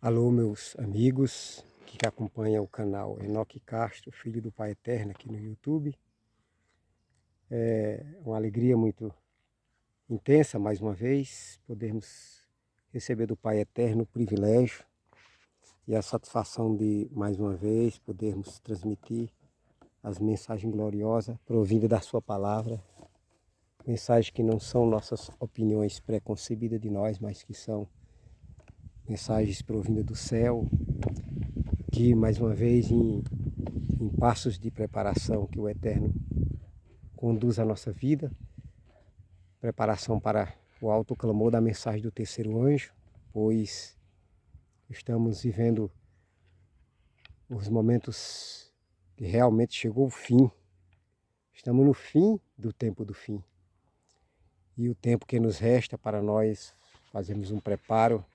Alô, meus amigos que acompanham o canal Enoque Castro, Filho do Pai Eterno, aqui no YouTube. É uma alegria muito intensa, mais uma vez, podermos receber do Pai Eterno o privilégio e a satisfação de, mais uma vez, podermos transmitir as mensagens gloriosas provindas da sua palavra. Mensagens que não são nossas opiniões preconcebidas de nós, mas que são mensagens provindas do céu, que mais uma vez em passos de preparação que o Eterno conduz a nossa vida, preparação para o alto clamor da mensagem do terceiro anjo, pois estamos vivendo os momentos que realmente chegou o fim. Estamos no fim do tempo do fim. E o tempo que nos resta para nós fazermos um preparo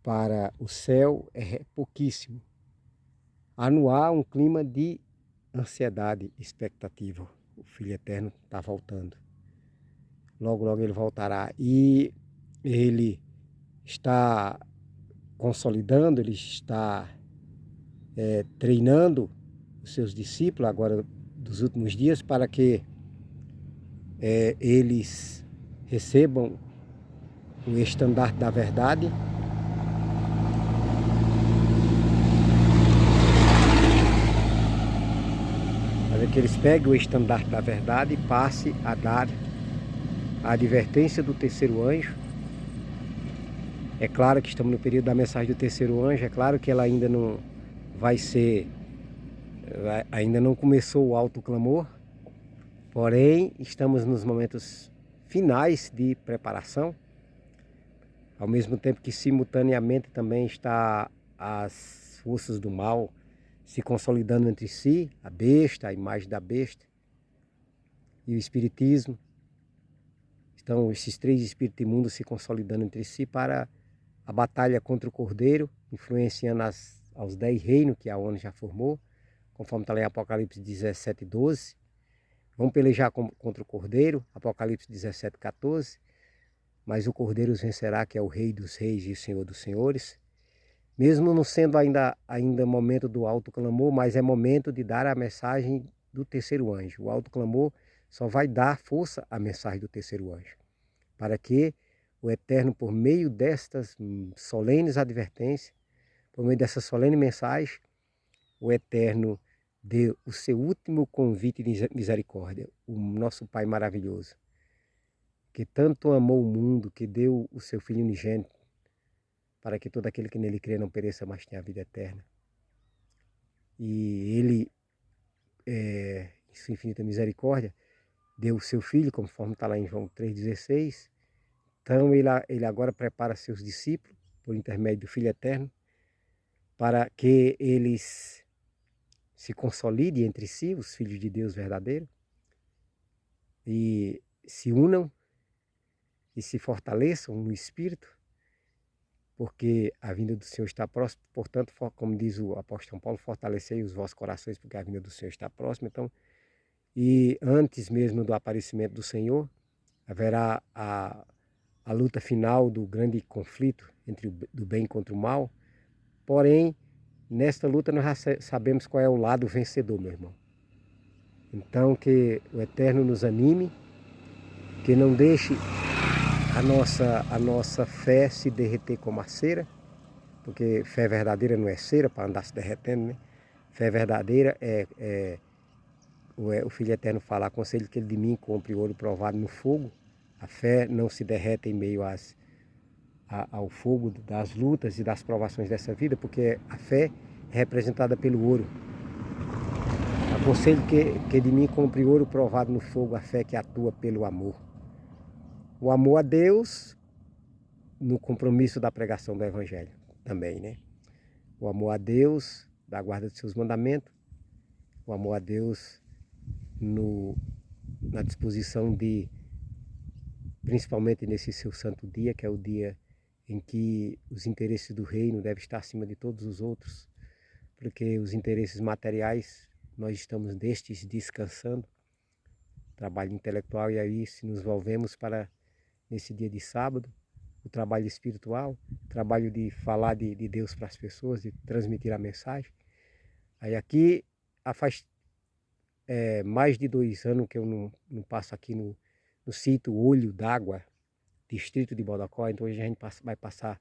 para o céu é pouquíssimo. Há no ar um clima de ansiedade, expectativa. O Filho Eterno está voltando. Logo, logo ele voltará. E ele está consolidando, ele está treinando os seus discípulos agora dos últimos dias para que eles recebam o estandarte da verdade. Para que eles peguem o estandarte da verdade e passem a dar a advertência do terceiro anjo. É claro que estamos no período da mensagem do terceiro anjo, é claro que ela ainda não vai ser, ainda não começou o alto clamor, porém estamos nos momentos finais de preparação, ao mesmo tempo que simultaneamente também está as forças do mal se consolidando entre si, a besta, a imagem da besta e o espiritismo. Então esses três espíritos imundos se consolidando entre si para a batalha contra o Cordeiro, influenciando aos 10 reinos que a ONU já formou, conforme está lá em Apocalipse 17:12. Vão pelejar contra o Cordeiro, Apocalipse 17:14. Mas o Cordeiro os vencerá, que é o Rei dos Reis e o Senhor dos Senhores. Mesmo não sendo ainda momento do alto clamor, mas é momento de dar a mensagem do terceiro anjo. O alto clamor só vai dar força à mensagem do terceiro anjo, para que o Eterno, por meio destas solenes advertências, por meio dessa solene mensagem, o Eterno dê o seu último convite de misericórdia, o nosso Pai maravilhoso, que tanto amou o mundo, que deu o seu Filho unigênito, para que todo aquele que nele crê não pereça, mas tenha a vida eterna. E ele, em sua infinita misericórdia, deu o seu Filho, conforme está lá em João 3,16. Então ele agora prepara seus discípulos, por intermédio do Filho Eterno, para que eles se consolidem entre si, os filhos de Deus verdadeiros, e se unam e se fortaleçam no Espírito, porque a vinda do Senhor está próxima. Portanto, como diz o apóstolo Paulo, fortalecei os vossos corações, porque a vinda do Senhor está próxima. Então, e antes mesmo do aparecimento do Senhor, haverá a luta final do grande conflito entre do bem contra o mal. Porém, nesta luta nós já sabemos qual é o lado vencedor, meu irmão. Então que o Eterno nos anime, que não deixe a nossa fé se derreter como a cera, porque fé verdadeira não é cera para andar se derretendo, né? Fé verdadeira o Filho Eterno fala: aconselho que ele de mim compre ouro provado no fogo. A fé não se derrete em meio ao fogo das lutas e das provações dessa vida, porque a fé é representada pelo ouro. Aconselho que de mim compre ouro provado no fogo, a fé que atua pelo amor. O amor a Deus no compromisso da pregação do Evangelho também, né? O amor a Deus da guarda dos seus mandamentos, o amor a Deus na disposição de, principalmente nesse seu santo dia, que é o dia em que os interesses do reino devem estar acima de todos os outros, porque os interesses materiais, nós estamos destes descansando, trabalho intelectual, e aí se nos volvemos para nesse dia de sábado, o trabalho espiritual, o trabalho de falar de Deus para as pessoas, de transmitir a mensagem. Aí aqui faz mais de 2 anos que eu não passo aqui no sítio Olho d'Água, distrito de Bodocó. Então hoje a gente vai passar,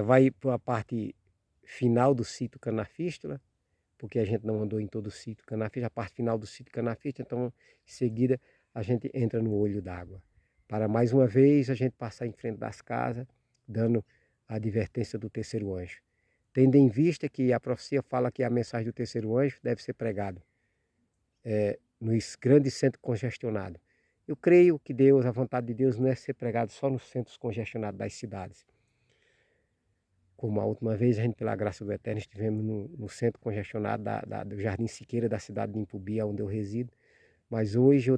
vai para a parte final do sítio Canafístula, porque a gente não andou em todo o sítio Canafístula, a parte final do sítio Canafístula. Então em seguida a gente entra no Olho d'Água, para mais uma vez a gente passar em frente das casas, dando a advertência do terceiro anjo. Tendo em vista que a profecia fala que a mensagem do terceiro anjo deve ser pregada nos grandes centros congestionados. Eu creio que Deus, a vontade de Deus não é ser pregado só nos centros congestionados das cidades. Como a última vez, a gente, pela graça do Eterno, estivemos no centro congestionado do Jardim Siqueira, da cidade de Impubi, onde eu resido. Mas hoje,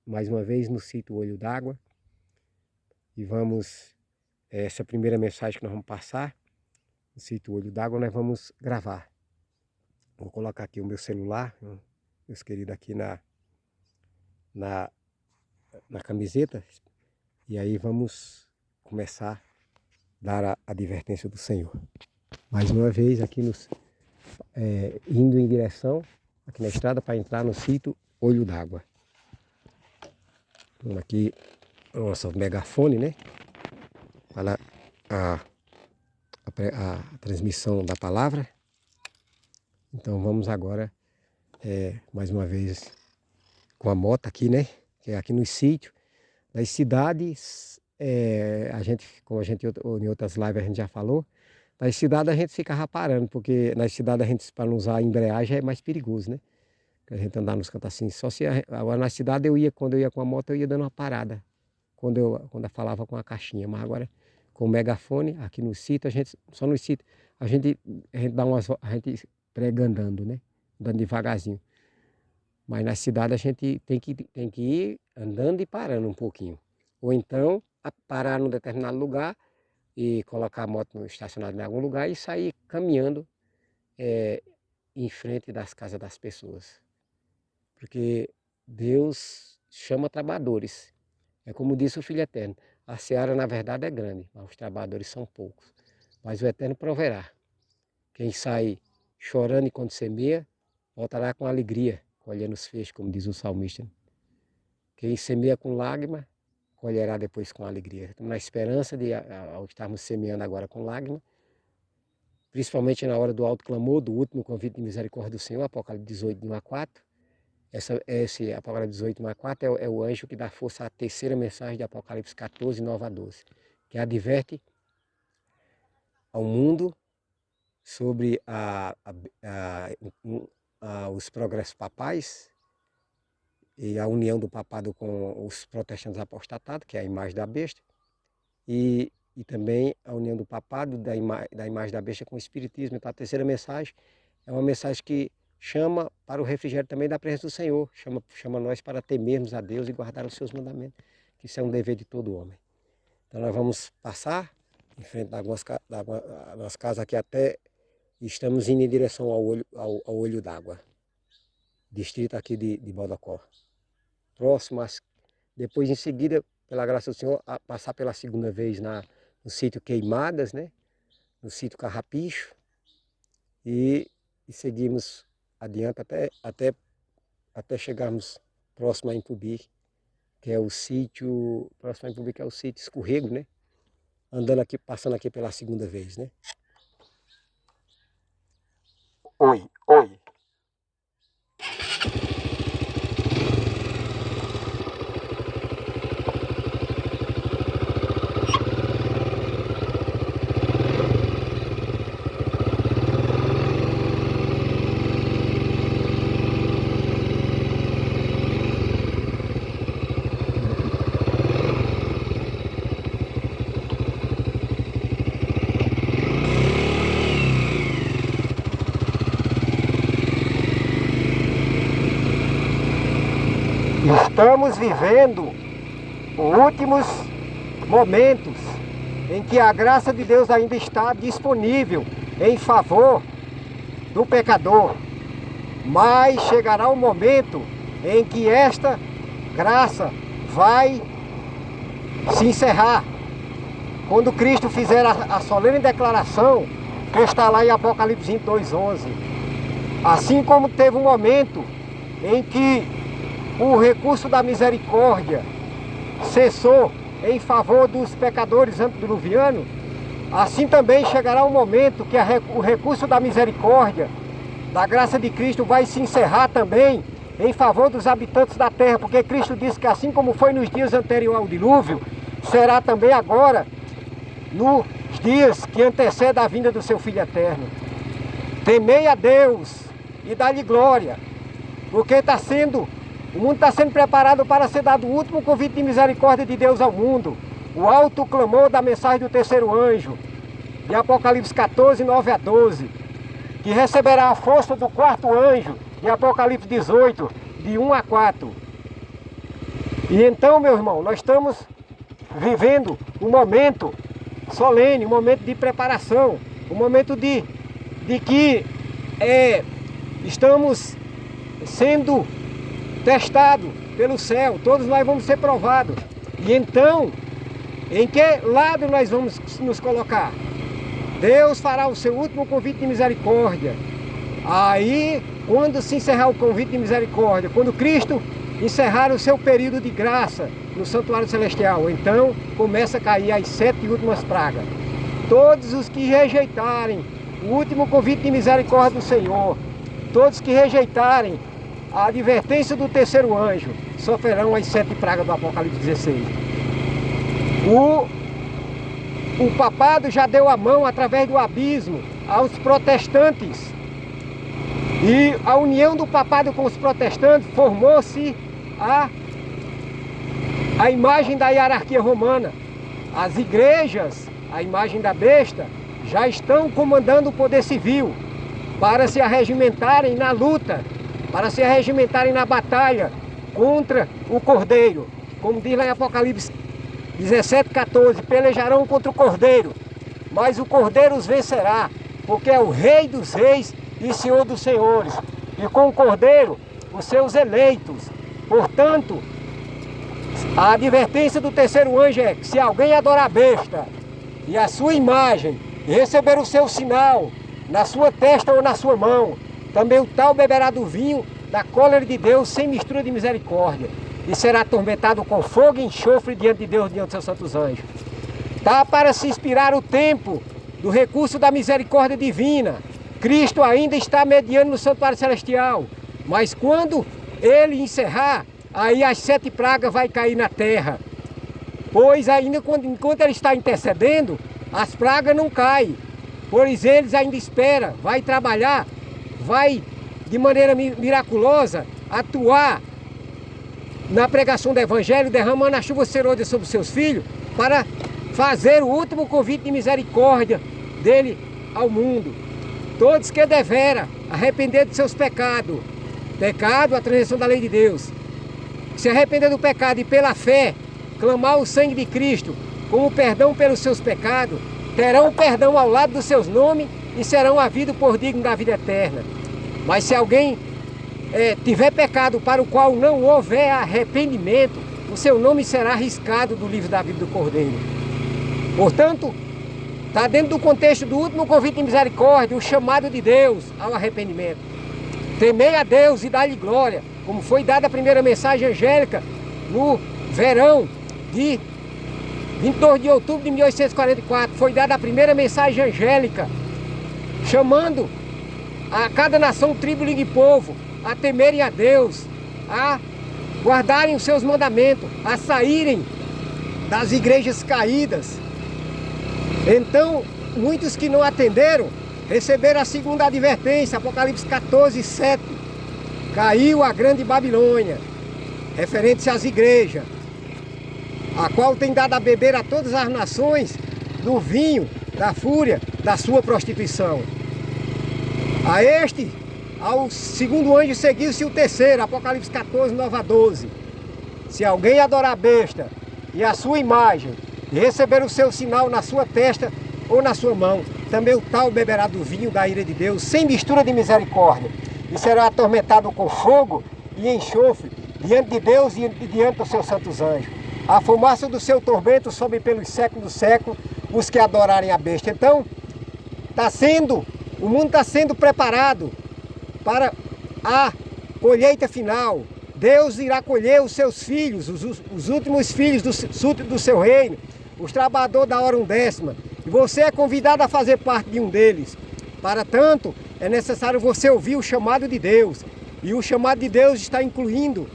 mais uma vez, no sítio Olho d'Água. E vamos, essa primeira mensagem que nós vamos passar, no sítio Olho d'Água, nós vamos gravar. Vou colocar aqui o meu celular, meus queridos, aqui na camiseta. E aí vamos começar a dar a advertência do Senhor. Mais uma vez aqui indo em direção, aqui na estrada, para entrar no sítio Olho d'Água. Aqui o nosso megafone, né? Para a transmissão da palavra. Então vamos agora, mais uma vez, com a moto aqui, né? Que é aqui no sítio. Nas cidades, como a gente em outras lives a gente já falou, nas cidades a gente ficava parando, porque nas cidades a gente, para não usar a embreagem, é mais perigoso, né? Porque a gente andar nos cantos assim. Agora na cidade quando eu ia com a moto, eu ia dando uma parada. Quando eu falava com a caixinha. Mas agora, com o megafone, aqui no sítio, só no sítio, a gente prega andando, né? Andando devagarzinho. Mas na cidade a gente tem que ir andando e parando um pouquinho. Ou então, parar num determinado lugar e colocar a moto estacionada em algum lugar e sair caminhando em frente das casas das pessoas. Porque Deus chama trabalhadores. É como disse o Filho Eterno, a seara na verdade é grande, mas os trabalhadores são poucos. Mas o Eterno proverá. Quem sai chorando enquanto semeia, voltará com alegria, colhendo os feixes, como diz o salmista. Quem semeia com lágrima, colherá depois com alegria. Estamos na esperança de, ao estarmos semeando agora com lágrima, principalmente na hora do alto clamor, do último convite de misericórdia do Senhor, Apocalipse 18, de 1 a 4. Esse Apocalipse 18, 1 a 4 é o anjo que dá força à terceira mensagem de Apocalipse 14, 9 a 12, que adverte ao mundo sobre os progressos papais e a união do papado com os protestantes apostatados, que é a imagem da besta, e também a união do papado da imagem da besta com o espiritismo. Então a terceira mensagem é uma mensagem que chama para o refrigério também da presença do Senhor, chama nós para temermos a Deus e guardar os seus mandamentos, que isso é um dever de todo homem. Então nós vamos passar em frente da nossa casa aqui até, estamos indo em direção ao Olho d'Água, distrito aqui de Bodocó. Próximo, depois em seguida, pela graça do Senhor, passar pela segunda vez no sítio Queimadas, né? No sítio Carrapicho, e seguimos adiante até chegarmos próximo a Impubi, que é o sítio, próximo a Impubi, que é o sítio Escorrego, né? Passando aqui pela segunda vez, né? Oi. Estamos vivendo últimos momentos em que a graça de Deus ainda está disponível em favor do pecador. Mas chegará um momento em que esta graça vai se encerrar. quando Cristo fizer a solene declaração, que está lá em Apocalipse 22:11. Assim como teve um momento em que o recurso da misericórdia cessou em favor dos pecadores antediluvianos, assim também chegará um momento que o recurso da misericórdia, da graça de Cristo, vai se encerrar também em favor dos habitantes da terra, porque Cristo disse que assim como foi nos dias anteriores ao dilúvio, será também agora nos dias que antecedem a vinda do seu Filho eterno. Temei a Deus e dá-lhe glória, porque o mundo está sendo preparado para ser dado o último convite de misericórdia de Deus ao mundo. O alto clamor da mensagem do terceiro anjo, de Apocalipse 14:9-12, que receberá a força do quarto anjo, de Apocalipse 18, de 1-4. E então, meu irmão, nós estamos vivendo um momento solene, um momento de preparação, um momento de que estamos sendo testados pelo céu, todos nós vamos ser provados. E então, em que lado nós vamos nos colocar? Deus fará o seu último convite de misericórdia. Aí, quando se encerrar o convite de misericórdia, quando Cristo encerrar o seu período de graça no santuário celestial, então começa a cair as 7 últimas pragas. Todos os que rejeitarem o último convite de misericórdia do Senhor, todos que rejeitarem a advertência do terceiro anjo, sofrerão as 7 pragas do Apocalipse 16. O papado já deu a mão através do abismo aos protestantes. E a união do papado com os protestantes formou-se a imagem da hierarquia romana. As igrejas, a imagem da besta, já estão comandando o poder civil para se arregimentarem na luta, para se arregimentarem na batalha contra o Cordeiro. Como diz lá em Apocalipse 17:14, pelejarão contra o Cordeiro, mas o Cordeiro os vencerá, porque é o Rei dos Reis e Senhor dos Senhores, e com o Cordeiro os seus eleitos. Portanto, a advertência do terceiro anjo é que se alguém adorar a besta e a sua imagem e receber o seu sinal na sua testa ou na sua mão, também o tal beberá do vinho da cólera de Deus sem mistura de misericórdia, e será atormentado com fogo e enxofre diante de Deus, diante dos seus santos anjos. Tá para se inspirar o tempo do recurso da misericórdia divina. Cristo ainda está mediando no santuário celestial, mas quando ele encerrar, aí as 7 pragas vai cair na terra. Pois ainda enquanto ele está intercedendo, as pragas não caem, pois eles ainda esperam, vai trabalhar, vai de maneira miraculosa atuar na pregação do Evangelho, derramando a chuva serôdia sobre os seus filhos, para fazer o último convite de misericórdia dele ao mundo. Todos que devera arrepender de seus pecados, pecado, a transgressão da lei de Deus, se arrepender do pecado e pela fé, clamar o sangue de Cristo como perdão pelos seus pecados, terão perdão ao lado dos seus nomes e serão havidos por digno da vida eterna. Mas se alguém tiver pecado para o qual não houver arrependimento, o seu nome será arriscado do livro da vida do Cordeiro. Portanto, está dentro do contexto do último convite de misericórdia, o chamado de Deus ao arrependimento. Temei a Deus e dá-lhe glória, como foi dada a primeira mensagem angélica no verão de 22 de outubro de 1844. Foi dada a primeira mensagem angélica, chamando a cada nação, tribo, língua e povo a temerem a Deus, a guardarem os seus mandamentos, a saírem das igrejas caídas. Então, muitos que não atenderam, receberam a segunda advertência, Apocalipse 14:7. Caiu a grande Babilônia, referente-se às igrejas, a qual tem dado a beber a todas as nações do vinho da fúria da sua prostituição. Ao segundo anjo seguiu-se o terceiro, Apocalipse 14:9-12. Se alguém adorar a besta e a sua imagem, e receber o seu sinal na sua testa ou na sua mão, também o tal beberá do vinho da ira de Deus, sem mistura de misericórdia, e será atormentado com fogo e enxofre diante de Deus e diante dos seus santos anjos. A fumaça do seu tormento sobe pelos séculos dos séculos, os que adorarem a besta. Então, o mundo está sendo preparado para a colheita final. Deus irá colher os seus filhos, os últimos filhos do seu reino, os trabalhadores da hora undécima. E você é convidado a fazer parte de um deles. Para tanto, é necessário você ouvir o chamado de Deus. E o chamado de Deus está incluindo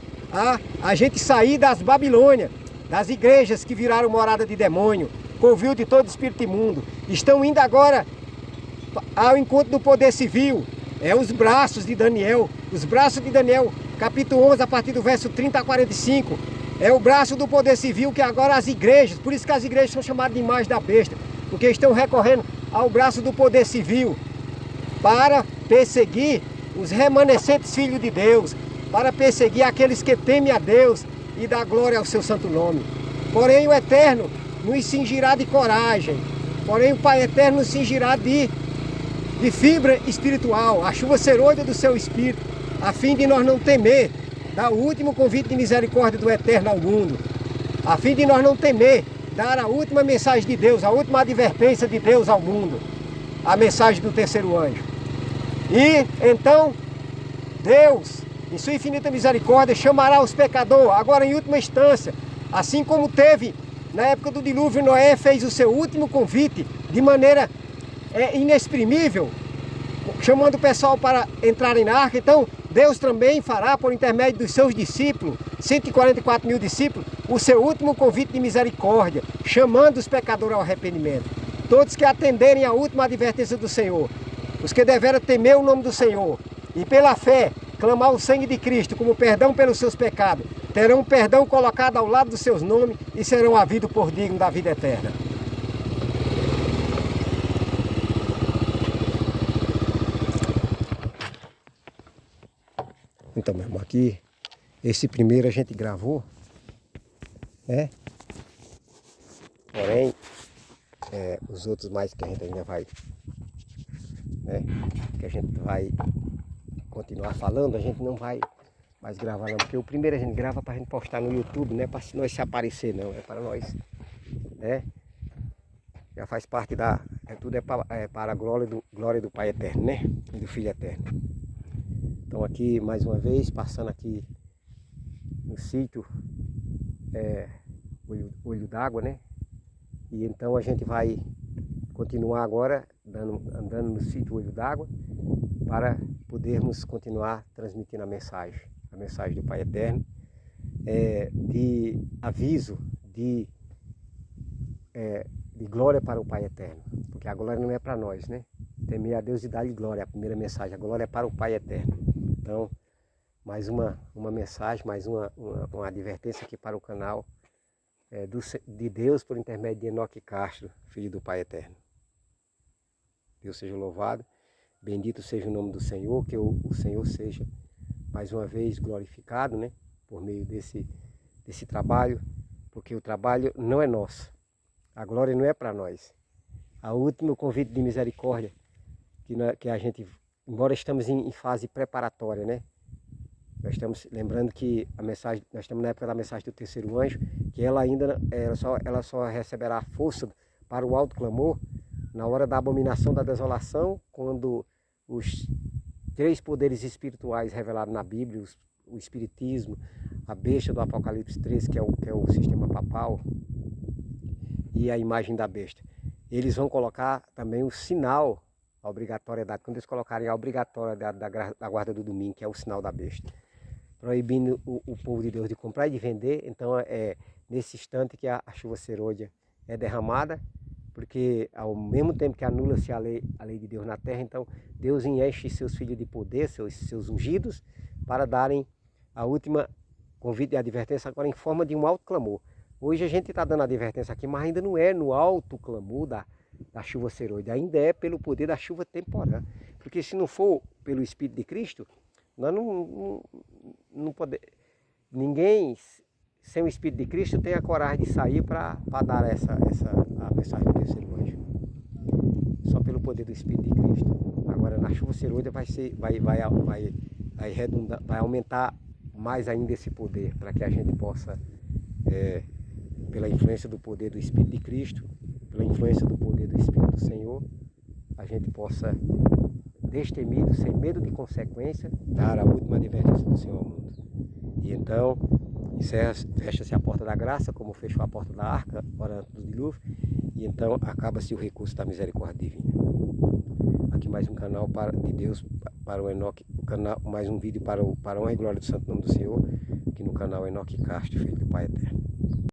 a gente sair das Babilônias, das igrejas que viraram morada de demônio, covil de todo espírito imundo. Estão indo agora ao encontro do poder civil. É os braços de Daniel. Os braços de Daniel, capítulo 11, a partir do verso 30 a 45. É o braço do poder civil que agora as igrejas, por isso que as igrejas são chamadas de imagem da besta, porque estão recorrendo ao braço do poder civil para perseguir os remanescentes filhos de Deus, para perseguir aqueles que temem a Deus e dá glória ao seu santo nome. Porém o Eterno nos cingirá de coragem, porém o Pai Eterno nos cingirá de fibra espiritual, a chuva serôdia do seu espírito, a fim de nós não temer, dar o último convite de misericórdia do Eterno ao mundo, a fim de nós não temer, dar a última mensagem de Deus, a última advertência de Deus ao mundo, a mensagem do terceiro anjo. E então Deus, em sua infinita misericórdia, chamará os pecadores, agora em última instância, assim como teve na época do dilúvio. Noé fez o seu último convite de maneira inexprimível, chamando o pessoal para entrarem na arca. Então Deus também fará, por intermédio dos seus discípulos, 144 mil discípulos, o seu último convite de misericórdia, chamando os pecadores ao arrependimento. Todos que atenderem à última advertência do Senhor, os que deveram temer o nome do Senhor e pela fé clamar o sangue de Cristo como perdão pelos seus pecados, terão perdão colocado ao lado dos seus nomes e serão havidos por digno da vida eterna. Então, meu irmão, aqui, esse primeiro a gente gravou, né? Porém, os outros mais que a gente ainda vai, né? Que a gente vai continuar falando, a gente não vai mais gravar não, porque o primeiro a gente grava para a gente postar no YouTube, não é para nós se aparecer não, é para nós, né? Já faz parte tudo para a glória do Pai Eterno, né? E do Filho Eterno. Então aqui, mais uma vez, passando aqui no sítio Olho d'Água, né? E então a gente vai continuar agora andando no sítio Olho d'Água para podermos continuar transmitindo a mensagem do Pai Eterno, de aviso, de glória para o Pai Eterno, porque a glória não é para nós, né? Temer a Deus e dar-lhe glória, a primeira mensagem, a glória é para o Pai Eterno. Então, mais uma mensagem, mais uma advertência aqui para o canal de Deus por intermédio de Enoque Castro, filho do Pai Eterno. Deus seja louvado, bendito seja o nome do Senhor, que o Senhor seja mais uma vez glorificado, né? Por meio desse trabalho, porque o trabalho não é nosso, a glória não é para nós. A último convite de misericórdia que a gente, embora estamos em fase preparatória, né? Nós estamos lembrando que nós estamos na época da mensagem do terceiro anjo, que ela só receberá força para o alto clamor na hora da abominação da desolação, quando os três poderes espirituais revelados na Bíblia, o Espiritismo, a besta do Apocalipse 13, que é o sistema papal, e a imagem da besta, eles vão colocar também o sinal, a obrigatoriedade, quando eles colocarem a obrigatoriedade da guarda do domingo, que é o sinal da besta, proibindo o povo de Deus de comprar e de vender. Então é nesse instante que a chuva serôdia é derramada, porque ao mesmo tempo que anula-se a lei de Deus na terra, então Deus enche seus filhos de poder, seus ungidos, para darem a última convite e advertência agora em forma de um alto clamor. Hoje a gente está dando advertência aqui, mas ainda não é no alto clamor da chuva serôdia, ainda é pelo poder da chuva temporã. Porque se não for pelo Espírito de Cristo, nós não podemos. Ninguém sem o Espírito de Cristo tem a coragem de sair para dar a mensagem do terceiro anjo. Só pelo poder do Espírito de Cristo. Agora na chuva serôdia vai aumentar mais ainda esse poder, para que a gente possa, pela influência do poder do Espírito de Cristo, pela influência do poder do Espírito do Senhor, a gente possa, destemido, sem medo de consequência, dar a última advertência do Senhor ao mundo. E então, fecha-se a porta da graça, como fechou a porta da arca, hora antes do dilúvio, e então acaba-se o recurso da misericórdia divina. Aqui mais um canal de Deus para o Enoque, mais um vídeo para a honra e glória do santo nome do Senhor, aqui no canal Enoque Castro, filho do Pai Eterno.